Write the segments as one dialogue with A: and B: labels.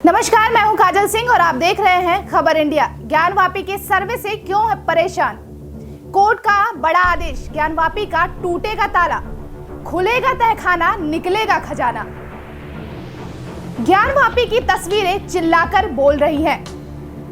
A: नमस्कार, मैं हूं काजल सिंह और आप देख रहे हैं खबर इंडिया। ज्ञानवापी के सर्वे से क्यों है परेशान? कोर्ट का बड़ा आदेश, ज्ञानवापी का टूटेगा ताला, खुलेगा तहखाना, निकलेगा खजाना। ज्ञानवापी की तस्वीरें चिल्लाकर बोल रही हैं।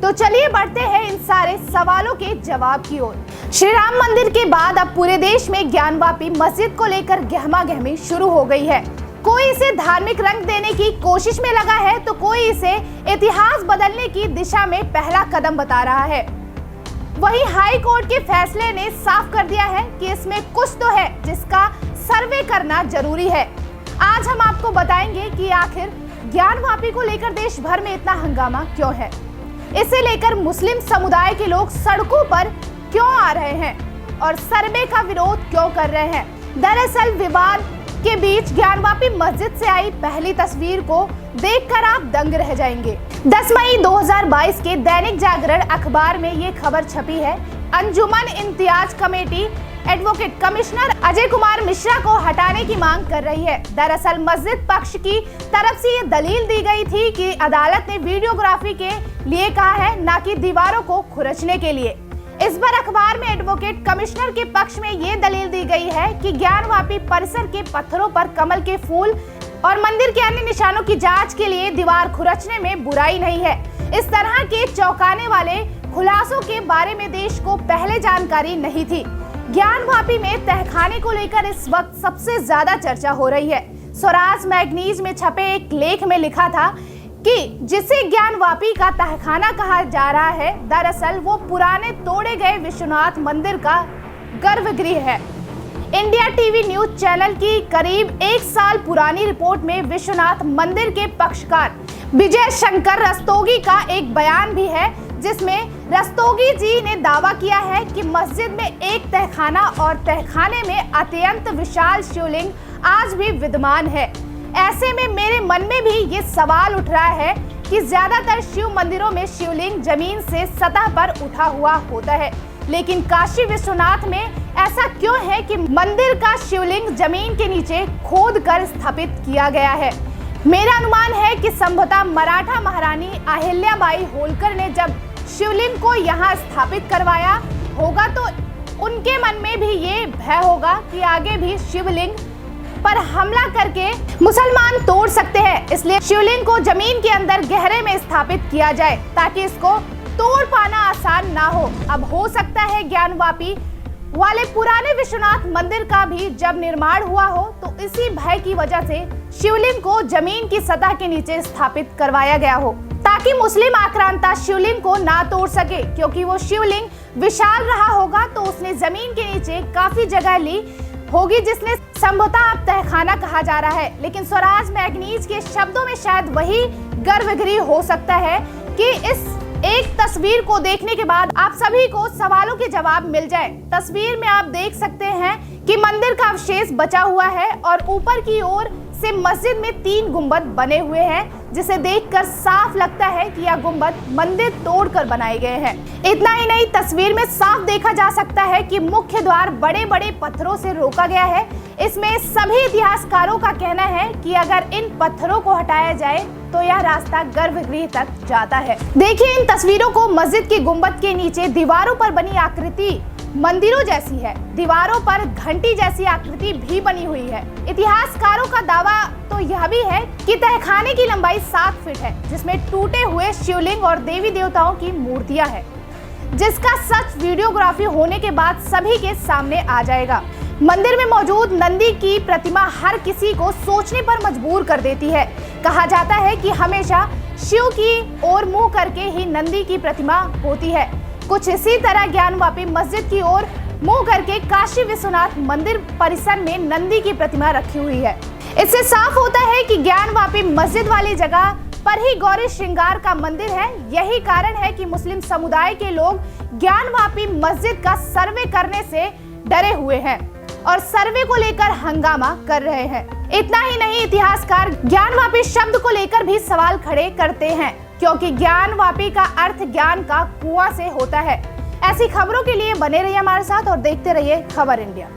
A: तो चलिए बढ़ते हैं इन सारे सवालों के जवाब की ओर। श्री राम मंदिर के बाद अब पूरे देश में ज्ञानवापी मस्जिद को लेकर गहमागहमी शुरू हो गई है। कोई इसे धार्मिक रंग देने की कोशिश में लगा है तो कोई इसे इतिहास बदलने की दिशा में पहला कदम बता रहा है। वहीं हाई कोर्ट के फैसले ने साफ कर दिया है कि इसमें कुछ तो है जिसका सर्वे करना जरूरी है। आज हम आपको बताएंगे कि आखिर ज्ञानवापी को लेकर देश भर में इतना हंगामा क्यों है। इसे लेकर मुस्लिम समुदाय के लोग सड़कों पर क्यों आ रहे हैं और सर्वे का विरोध क्यों कर रहे हैं। दरअसल विवाद के बीच ज्ञानवापी मस्जिद से आई पहली तस्वीर को देखकर आप दंग रह जाएंगे। 10 मई 2022 के दैनिक जागरण अखबार में ये खबर छपी है। Anjuman Imtiaz committee advocate commissioner Ajay Kumar Mishra को हटाने की मांग कर रही है। दरअसल मस्जिद पक्ष की तरफ से ये दलील दी गई थी कि अदालत ने वीडियोग्राफी के लिए कहा है, न कि दीवारों को खुरचने के लिए। इस बार अखबार में एडवोकेट कमिश्नर के पक्ष में ये दलील दी गई है कि ज्ञानवापी परिसर के पत्थरों पर कमल के फूल और मंदिर के अन्य निशानों की जांच के लिए दीवार खुरचने में बुराई नहीं है। इस तरह के चौंकाने वाले खुलासों के बारे में देश को पहले जानकारी नहीं थी। ज्ञानवापी में तहखाने को लेकर इस वक्त सबसे ज्यादा चर्चा हो रही है। स्वराज मैगजीन में छपे एक लेख में लिखा था कि जिसे ज्ञानवापी का तहखाना कहा जा रहा है, दरअसल वो पुराने तोड़े गए विश्वनाथ मंदिर का गर्भगृह है। इंडिया टीवी न्यूज चैनल की करीब 1 साल पुरानी रिपोर्ट में विश्वनाथ मंदिर के पक्षकार विजय शंकर रस्तोगी का एक बयान भी है, जिसमें रस्तोगी जी ने दावा किया है कि मस्जिद में एक तहखाना और तहखाने में अत्यंत विशाल शिवलिंग आज भी विद्यमान है। ऐसे में मेरे मन में भी ये सवाल उठ रहा है कि ज्यादातर शिव मंदिरों में शिवलिंग जमीन से सतह पर उठा हुआ होता है, लेकिन काशी विश्वनाथ में ऐसा क्यों है कि मंदिर का शिवलिंग जमीन के नीचे खोद कर स्थापित किया गया है। मेरा अनुमान है कि संभवतः मराठा महारानी अहिल्याबाई होलकर ने जब शिवलिंग को यहाँ स्थापित करवाया होगा तो उनके मन में भी ये भय होगा कि आगे भी शिवलिंग पर हमला करके मुसलमान तोड़ सकते हैं, इसलिए शिवलिंग को जमीन के अंदर गहरे में स्थापित किया जाए ताकि इसको तोड़ पाना आसान ना हो। अब हो सकता है ज्ञानवापी वाले पुराने विश्वनाथ मंदिर का भी जब निर्माण हुआ हो तो इसी भय की वजह से शिवलिंग को जमीन की सतह के नीचे स्थापित करवाया गया हो, ताकि मुस्लिम आक्रांता शिवलिंग को ना तोड़ सके। क्योंकि वो शिवलिंग विशाल रहा होगा तो उसने जमीन के नीचे काफी जगह ली होगी, जिसने संभवतः अब तहखाना कहा जा रहा है। लेकिन स्वराज मैगजीन के शब्दों में शायद वही गर्भगृह हो सकता है कि इस एक तस्वीर को देखने के बाद आप सभी को सवालों के जवाब मिल जाए। तस्वीर में आप देख सकते हैं कि मंदिर का अवशेष बचा हुआ है और ऊपर की ओर से मस्जिद में 3 गुंबद बने हुए हैं, जिसे देखकर साफ लगता है कि यह गुंबद मंदिर तोड़कर बनाए गए हैं। इतना ही नहीं, तस्वीर में साफ देखा जा सकता है कि मुख्य द्वार बड़े बड़े पत्थरों से रोका गया है। इसमें सभी इतिहासकारों का कहना है कि अगर इन पत्थरों को हटाया जाए तो यह रास्ता गर्भगृह तक जाता है। देखिए इन तस्वीरों को। मस्जिद के गुंबद के नीचे दीवारों पर बनी आकृति मंदिरों जैसी है। दीवारों पर घंटी जैसी आकृति भी बनी हुई है। इतिहासकारों का दावा तो यह भी है कि तहखाने की लंबाई 7 फीट है, जिसमें टूटे हुए शिवलिंग और देवी देवताओं की मूर्तियां हैं, जिसका सच वीडियोग्राफी होने के बाद सभी के सामने आ जाएगा। मंदिर में मौजूद नंदी की प्रतिमा हर किसी को सोचने पर मजबूर कर देती है। कहा जाता है कि हमेशा शिव की ओर मुंह करके ही नंदी की प्रतिमा होती है। कुछ इसी तरह ज्ञानवापी मस्जिद की ओर मुंह करके काशी विश्वनाथ मंदिर परिसर में नंदी की प्रतिमा रखी हुई है। इससे साफ होता है कि ज्ञानवापी मस्जिद वाली जगह पर ही गौरी श्रृंगार का मंदिर है। यही कारण है कि मुस्लिम समुदाय के लोग ज्ञानवापी मस्जिद का सर्वे करने से डरे हुए हैं और सर्वे को लेकर हंगामा कर रहे हैं। इतना ही नहीं, इतिहासकार ज्ञानवापी शब्द को लेकर भी सवाल खड़े करते हैं, क्योंकि ज्ञानवापी का अर्थ ज्ञान का कुआं से होता है। ऐसी खबरों के लिए बने रहिए हमारे साथ और देखते रहिए खबर इंडिया।